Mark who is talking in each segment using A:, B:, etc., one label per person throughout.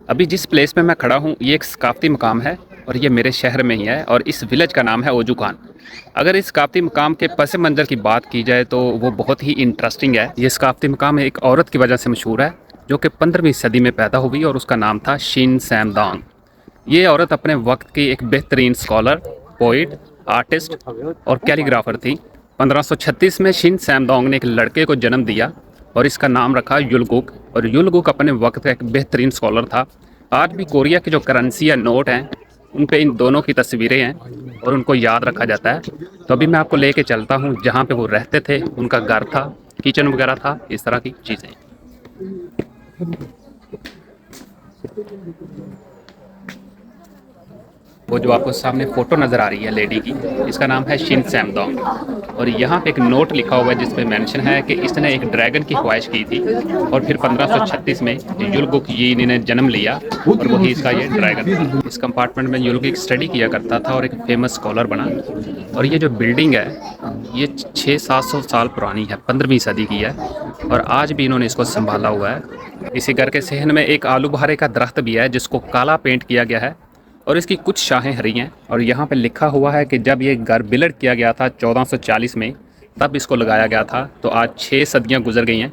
A: अभी जिस प्लेस पे मैं खड़ा हूँ ये एक सकाफ़ती मकाम है और ये मेरे शहर में ही है और इस विलेज का नाम है ओजू खान। अगर इस सकाफ़ती मकाम के पस मंज़र की बात की जाए तो वो बहुत ही इंटरेस्टिंग है। ये सकाफ़ती मकाम एक औरत की वजह से मशहूर है जो कि 15वीं सदी में पैदा हुई और उसका नाम था शिन सैमदांग। ये औरत अपने वक्त की एक बेहतरीन स्कॉलर, पोइट, आर्टिस्ट और कैलीग्राफर थी। 1536 में शिन सैमदोंग ने एक लड़के को जन्म दिया और इसका नाम रखा युलगुक। और युलगुक अपने वक्त का एक बेहतरीन स्कॉलर था। आज भी कोरिया की जो करेंसी या नोट हैं उन पे इन दोनों की तस्वीरें हैं और उनको याद रखा जाता है। तो अभी मैं आपको लेके चलता हूँ जहाँ पे वो रहते थे, उनका घर था, किचन वगैरह था, इस तरह की चीज़ें। वो जो आपको सामने फ़ोटो नज़र आ रही है लेडी की, इसका नाम है शिन सैमदोंग। और यहाँ पे एक नोट लिखा हुआ है जिस पे मेंशन है कि इसने एक ड्रैगन की ख्वाहिश की थी और फिर 1536 में युलगुक यी ने जन्म लिया और वही इसका ये ड्रैगन था। इस कंपार्टमेंट में युलगुक स्टडी किया करता था और एक फेमस स्कॉलर बना। और ये जो बिल्डिंग है ये 600-700 साल पुरानी है, 15वीं सदी की है और आज भी इन्होंने इसको संभाला हुआ है। इसी घर के सहन में एक आलू बुखारे का दरख्त भी है जिसको काला पेंट किया गया है और इसकी कुछ शाखें हरी हैं। और यहाँ पे लिखा हुआ है कि जब ये घर बिल्ड किया गया था 1440 में, तब इसको लगाया गया था। तो आज 6 सदियाँ गुजर गई हैं,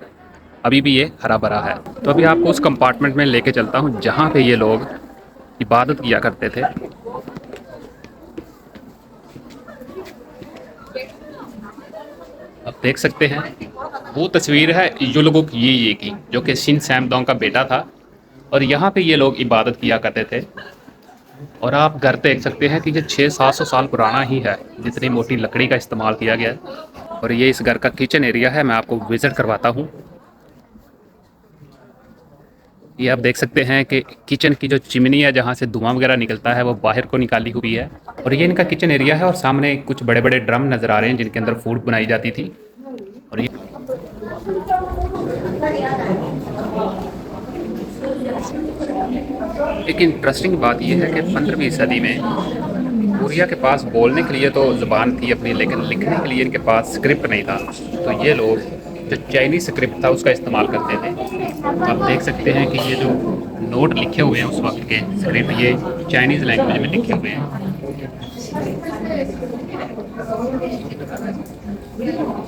A: अभी भी ये हरा भरा है। तो अभी आपको उस कंपार्टमेंट में लेके चलता हूँ जहाँ पे ये लोग इबादत किया करते थे। आप देख सकते हैं वो तस्वीर है युलगुक यी की, जो कि शिन सैमदोंग का बेटा था और यहाँ पे ये लोग इबादत किया करते थे। और आप घर देख सकते हैं कि ये 600-700 साल पुराना ही है, जितनी मोटी लकड़ी का इस्तेमाल किया गया है। और ये इस घर का किचन एरिया है, मैं आपको विज़िट करवाता हूँ। ये आप देख सकते हैं कि किचन की जो चिमनी है जहाँ से धुआं वगैरह निकलता है वो बाहर को निकाली हुई है। और ये इनका किचन एरिया है और सामने कुछ बड़े बड़े ड्रम नज़र आ रहे हैं जिनके अंदर फूड बनाई जाती थी। और ये एक इंटरेस्टिंग बात यह है कि 15वीं सदी में कोरिया के पास बोलने के लिए तो ज़ुबान थी अपनी, लेकिन लिखने के लिए इनके पास स्क्रिप्ट नहीं था। तो ये लोग जो चाइनीज़ स्क्रिप्ट था उसका इस्तेमाल करते थे। आप देख सकते हैं कि ये जो नोट लिखे हुए हैं उस वक्त के स्क्रिप्ट, ये चाइनीज़ लैंग्वेज में लिखे हुए हैं।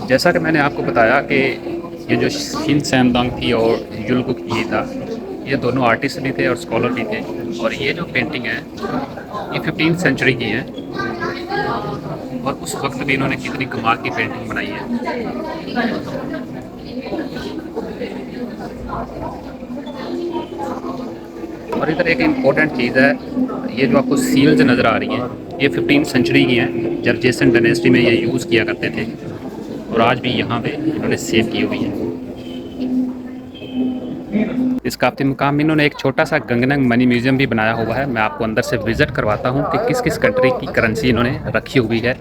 A: जैसा कि मैंने आपको बताया कि ये जो शिन सैमदोंग थी और युलगुक यी था, ये दोनों आर्टिस्ट भी थे और स्कॉलर भी थे। और ये जो पेंटिंग है ये 15th सेंचुरी की है और उस वक्त भी इन्होंने कितनी कमाल की पेंटिंग बनाई है। और इधर एक इम्पोर्टेंट चीज़ है, ये जो आपको सील्स नज़र आ रही हैं ये 15th सेंचुरी की हैं, जब जेसन डायनेस्टी में ये यूज़ किया करते थे और आज भी यहाँ पे इन्होंने सेव की हुई है। इस काफ़ी मकाम में इन्होंने एक छोटा सा गंगनंग मनी म्यूज़ियम भी बनाया हुआ है। मैं आपको अंदर से विज़िट करवाता हूँ कि किस किस कंट्री की करेंसी इन्होंने रखी हुई है।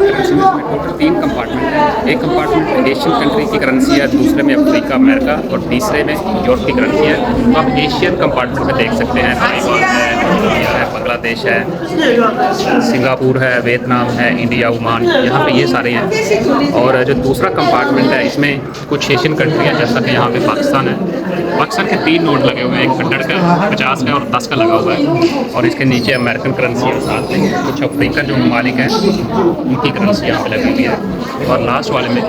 A: टोटल 3 कंपार्टमेंट है। एक कंपार्टमेंट एशियन कंट्री की करेंसी है, दूसरे में अफ्रीका, अमेरिका और तीसरे में यूरोप की करेंसी है। तो आप एशियन कंपार्टमेंट में देख सकते हैं ताइवान है, इंडिया है, बांग्लादेश है, सिंगापुर है, वियतनाम है, इंडिया, ओमान, यहाँ पे ये सारे हैं। और जो दूसरा कंपार्टमेंट है इसमें कुछ एशियन कंट्री है, जैसा कि यहाँ पे पाकिस्तान है। पाकिस्तान के 3 नोट लगे हुए हैं, एक 100 का, 50 का और 10 का लगा हुआ है। और इसके नीचे अमेरिकन करेंसी है, साथ में कुछ अफ्रीकन जो ममालिक हैं उनकी करेंसी यहाँ पे लगी हुई है। और लास्ट वाले में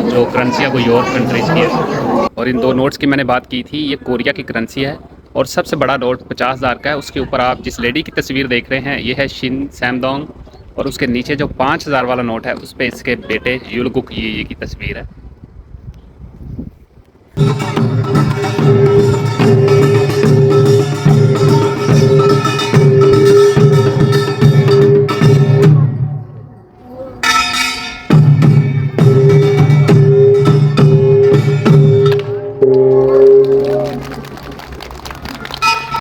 A: जो करेंसी है वो यूरोप कंट्रीज़ की है। और इन 2 नोट्स की मैंने बात की थी, ये कोरिया की करेंसी है और सबसे बड़ा नोट 50,000 का है। उसके ऊपर आप जिस लेडी की तस्वीर देख रहे हैं ये है शिन सैमदोंग और उसके नीचे जो 5,000 वाला नोट है उस पर इसके बेटे युलगुक यी की तस्वीर है।